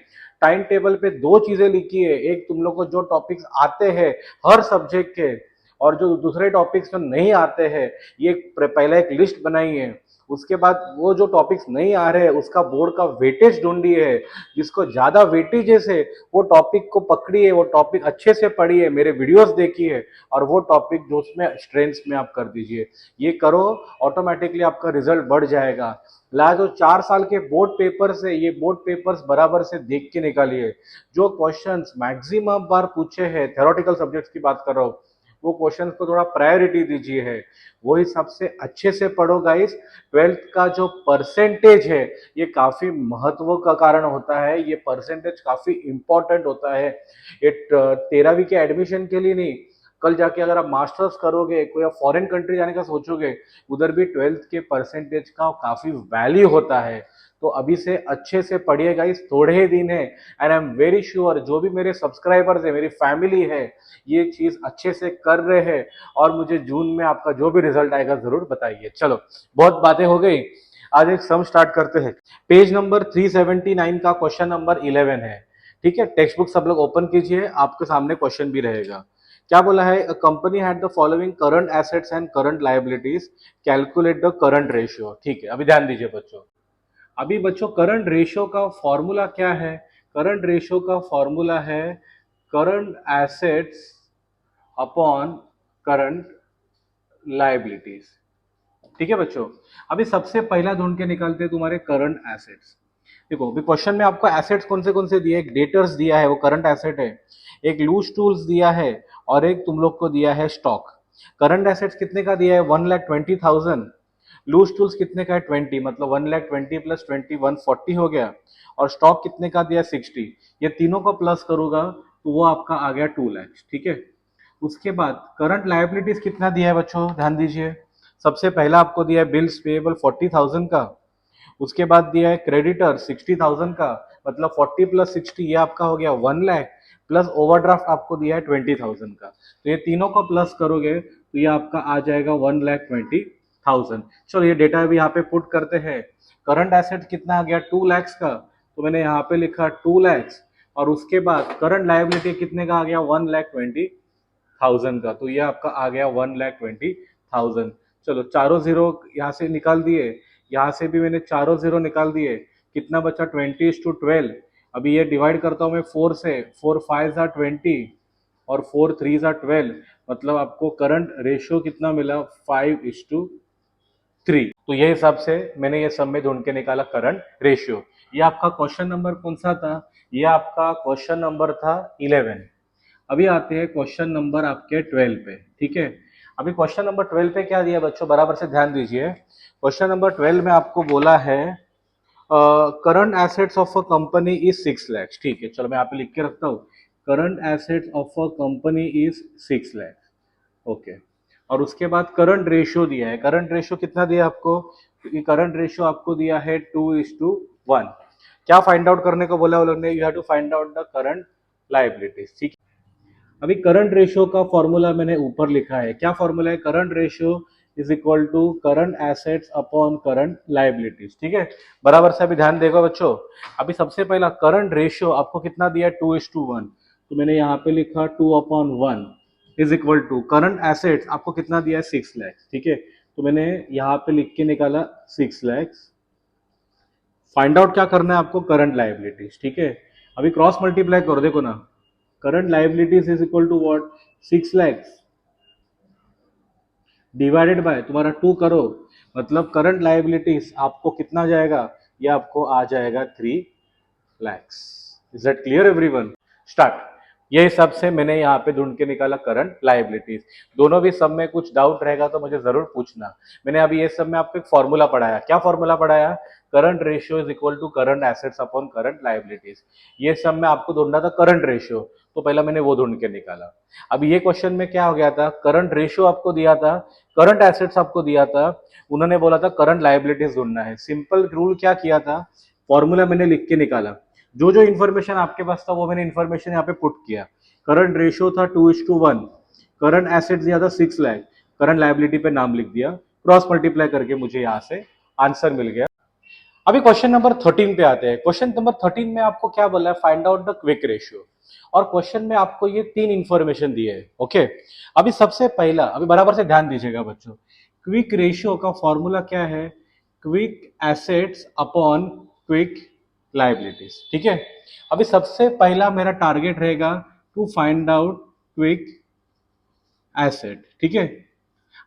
टाइम टेबल पे दो चीजें लिखी है, एक तुम लोग को जो टॉपिक्स आते हैं हर सब्जेक्ट के, और जो दूसरे टॉपिक्स जो नहीं आते हैं ये पहले एक लिस्ट बनाई है। उसके बाद वो जो टॉपिक्स नहीं आ रहे हैं उसका बोर्ड का वेटेज ढूंढी है, जिसको ज्यादा वेटेजेस है वो टॉपिक को पकड़ी है, वो टॉपिक अच्छे से पढ़ी है, मेरे वीडियोस देखी है, और वो टॉपिक जो उसमें स्ट्रेंथ्स में आप कर दीजिए। ये करो, ऑटोमेटिकली आपका रिजल्ट बढ़ जाएगा। जो 4 साल के बोर्ड पेपर्स है, ये बोर्ड पेपर्स बराबर से देख के निकालिए। जो क्वेश्चंस मैक्सिमम बार पूछे हैं, थ्योरेटिकल सब्जेक्ट्स की बात कर रहा हूँ, वो क्वेश्चन को थोड़ा प्रायोरिटी दीजिए है, वो हिसाब से अच्छे से पढ़ो गाइस। 12th का जो परसेंटेज है ये काफी महत्व का कारण होता है, ये परसेंटेज काफी इंपॉर्टेंट होता है। ये 13वीं के एडमिशन के लिए नहीं, कल जाके अगर आप मास्टर्स करोगे, कोई आप फॉरेन कंट्री जाने का सोचोगे, उधर भी 12th के परसेंटेज का काफी वैल्यू होता है। तो अभी से अच्छे से पढ़िएगा, इस थोड़े ही दिन है, and I am very sure जो भी मेरे सब्सक्राइबर्स है, मेरी फैमिली है, ये चीज अच्छे से कर रहे हैं, और मुझे जून में आपका जो भी रिजल्ट आएगा जरूर बताइए। चलो बहुत बातें हो गई, आज एक सम स्टार्ट करते हैं। पेज नंबर 379 का क्वेश्चन नंबर 11 है, ठीक है। टेक्स्ट बुक सब लोग ओपन कीजिए, आपके सामने क्वेश्चन भी रहेगा। क्या बोला है, a company had the following current assets and current liabilities, calculate the current ratio. ठीक है, अभी ध्यान दीजिए बच्चों। अभी बच्चों करंट रेशियो का फॉर्मूला क्या है? करंट रेशियो का फॉर्मूला है current assets upon current liabilities. ठीक है बच्चों, अभी सबसे पहला ढूंढ के निकालते हैं तुम्हारे करंट एसेट्स। देखो अभी क्वेश्चन में आपको एसेट्स कौन से दिए, एक डेटर्स दिया है वो करंट एसेट है, एक लूज टूल्स दिया है, और एक तुम लोग को दिया है स्टॉक। करंट एसेट्स कितने का दिया है? 1,20,000। लूज टूल्स कितने का है? 20, मतलब 1,20,000 प्लस 20 140 हो गया। और स्टॉक कितने का दिया? 60। ये तीनों को प्लस करूंगा तो वो आपका आ गया 2 लाख। ठीक है, उसके बाद करंट लायबिलिटीज कितना दिया है बच्चों, ध्यान दीजिए। सबसे पहला आपको दिया है बिल्स पेएबल 40,000 का, उसके बाद दिया है क्रेडिटर 60,000 का, मतलब 40 प्लस 60 ये आपका हो गया 1 लाख, प्लस ओवरड्राफ्ट आपको दिया है 20,000 का। तो ये तीनों को प्लस करोगे तो ये आपका आ जाएगा 1,20,000। चलो ये डेटा भी यहाँ पे पुट करते हैं। करंट एसेट कितना आ गया? 2 लैक्स का, तो मैंने यहाँ पे लिखा 2 लैक्स, और उसके बाद करंट लायबिलिटी कितने का आ गया? 1,20,000 का, तो ये आपका आ गया 1,20,000। चलो चारों जीरो यहाँ से निकाल दिए, यहाँ से भी मैंने चारों जीरो निकाल दिए, कितना बचा? 20:12। अभी ये डिवाइड करता हूँ मैं 4 से, 4 5 are 20 और 4 3 are 12, मतलब आपको करंट रेशियो कितना मिला? 5:3। तो ये हिसाब से मैंने ये सब में ढूंढ के निकाला करंट रेशियो। ये आपका क्वेश्चन नंबर कौन सा था? ये आपका क्वेश्चन नंबर था 11। अभी आते हैं क्वेश्चन नंबर आपके 12 पे। ठीक है, अभी क्वेश्चन नंबर 12 पे क्या दिया बच्चों, बराबर से ध्यान दीजिए। क्वेश्चन नंबर 12 में आपको बोला है current assets of a company is 6 lakhs. ठीक है, चलो मैं यहाँ पे लिख के रखता हूँ, current assets of a company is 6 lakhs. Okay, और उसके बाद करंट रेशियो दिया है। करंट रेशियो कितना दिया आपको? करंट रेशियो आपको दिया है 2:1। क्या फाइंड आउट करने को बोला उन्होंने? You have to find out the current liabilities. ठीक, अभी करंट रेशियो का फॉर्मूला मैंने ऊपर लिखा है। क्या फॉर्मूला है? Current ratio is equal to current assets upon current liabilities. ठीक है, बराबर से अभी ध्यान देगा बच्चों। अभी सबसे पहला करंट रेशियो आपको कितना दिया है? 2:1, तो मैंने यहाँ पे लिखा 2/1 is equal to current assets आपको कितना दिया है? 6 लैक्स। ठीक है, तो मैंने यहाँ पे लिख के निकाला 6 लैक्स। फाइंड आउट क्या करना है आपको? Current liabilities. ठीक है, अभी क्रॉस मल्टीप्लाई करो, देखो ना, current liabilities is equal to what? 6 lakhs divided by तुम्हारा 2 करो, मतलब करंट लायबिलिटीज आपको कितना जाएगा? ये आपको आ जाएगा 3 lakhs. Is that clear everyone? Start. ये सब से मैंने यहाँ पे ढूंढ के निकाला करंट लायबिलिटीज। दोनों भी सब में कुछ डाउट रहेगा तो मुझे जरूर पूछना। मैंने अभी ये सब में आपको एक फॉर्मूला पढ़ाया। क्या फॉर्मूला पढ़ाया? Current ratio is equal to current assets upon current liabilities. ये सब में आपको ढूंढना था करंट रेशियो, तो पहला मैंने वो ढूंढ के निकाला। अब ये क्वेश्चन में क्या हो गया था? करंट रेशियो आपको दिया था, करंट एसेट्स आपको दिया था, उन्होंने बोला था करंट लायबिलिटीज ढूंढना है। सिंपल रूल क्या किया था? फॉर्मूला मैंने लिख के निकाला, जो जो इन्फॉर्मेशन आपके पास था वो मैंने इन्फॉर्मेशन यहाँ पे पुट किया। करंट रेशियो था 2:1, करंट एसेट दिया था 6 लाख, करंट लायबिलिटी पे नाम लिख दिया, क्रॉस मल्टीप्लाई करके मुझे यहाँ से आंसर मिल गया। अभी क्वेश्चन नंबर 13 पे आते हैं। क्वेश्चन नंबर 13 में आपको क्या बोला है? Find out the quick ratio. और क्वेश्चन में आपको ये 3 इंफॉर्मेशन दिए है। ओके, अभी सबसे पहला, अभी बराबर से ध्यान दीजिएगा बच्चों, क्विक रेशियो का फॉर्मूला क्या है? Quick assets upon quick liabilities. ठीक है, अभी सबसे पहला मेरा टारगेट रहेगा to find out quick asset. ठीक है,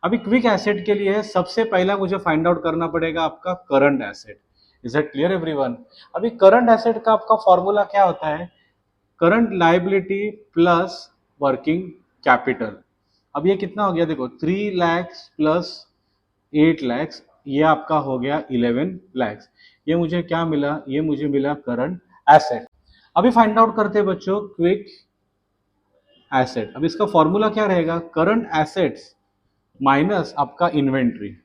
अभी क्विक एसेट के लिए सबसे पहला मुझे फाइंड आउट करना पड़ेगा आपका current asset. Is it clear everyone? अभी करंट एसेट का आपका फॉर्मूला क्या होता है? Current liability plus working capital. अब ये कितना हो गया? देखो 3 लैक्स प्लस 8 लैक्स, ये आपका हो गया 11 लैक्स। ये मुझे क्या मिला? ये मुझे मिला करंट एसेट। अभी फाइंड आउट करते हैं बच्चों क्विक एसेट। अब इसका फॉर्मूला क्या रहेगा? करंट एसेट्स माइनस आपका इन्वेंट्री।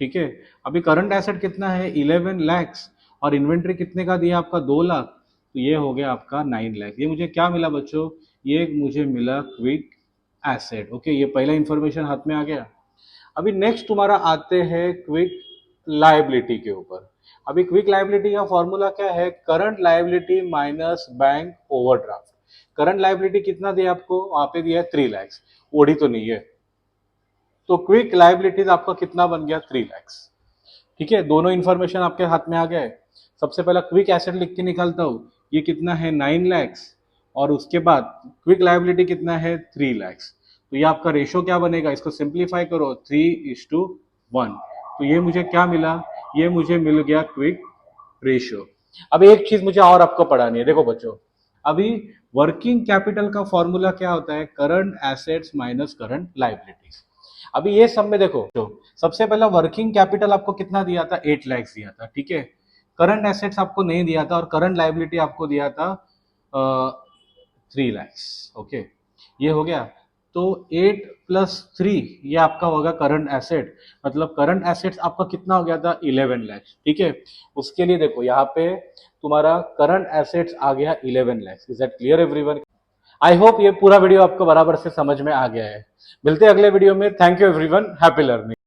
ठीक है, अभी करंट एसेट कितना है? 11 लैक्स, और इन्वेंट्री कितने का दिया आपका? 2 लाख, तो ये हो गया आपका 9 लाख। ये मुझे क्या मिला बच्चों? ये मुझे मिला क्विक एसेट। ओके, ये पहला इंफॉर्मेशन हाथ में आ गया। अभी नेक्स्ट तुम्हारा आते हैं क्विक लायबिलिटी के ऊपर। अभी क्विक लायबिलिटी का फॉर्मूला क्या है? Current liability minus bank overdraft. Current liability कितना दिया आपको, वहां पे दिया है 3 लाख, ओडी तो नहीं है, तो क्विक लाइबिलिटीज आपका कितना बन गया 3 लाख। ठीक है, दोनों इन्फॉर्मेशन आपके हाथ में आ गया है। सबसे पहला क्विक एसेट लिख के निकालता हूँ, ये कितना है 9 लैक्स, और उसके बाद क्विक लाइबिलिटी कितना है 3 लैक्स। तो ये आपका रेशो क्या बनेगा, इसको सिंप्लीफाई करो 3:1, तो ये मुझे क्या मिला, ये मुझे मिल गया क्विक रेशियो। अब एक चीज मुझे और आपको पढ़ानी है, देखो बच्चों, अभी वर्किंग कैपिटल का फॉर्मूला क्या होता है, current assets minus current liabilities. अभी ये सब में देखो, तो सबसे पहला वर्किंग कैपिटल आपको कितना दिया था, 8 लैक्स दिया था, ठीक है। करंट एसेट्स आपको नहीं दिया था, और करंट लाइबिलिटी आपको दिया था 3 लैक्स। ओके, ये हो गया। तो 8 + 3 ये आपका होगा करंट एसेट, मतलब करंट एसेट्स आपका कितना हो गया था 11 लैक्स, ठीक है। उसके लिए देखो यहाँ पे तुम्हारा करंट एसेट्स आ गया 11 lakhs. Is that clear everyone? I hope ये पूरा वीडियो आपको बराबर से समझ में आ गया है। मिलते हैं अगले वीडियो में। Thank you everyone, happy learning.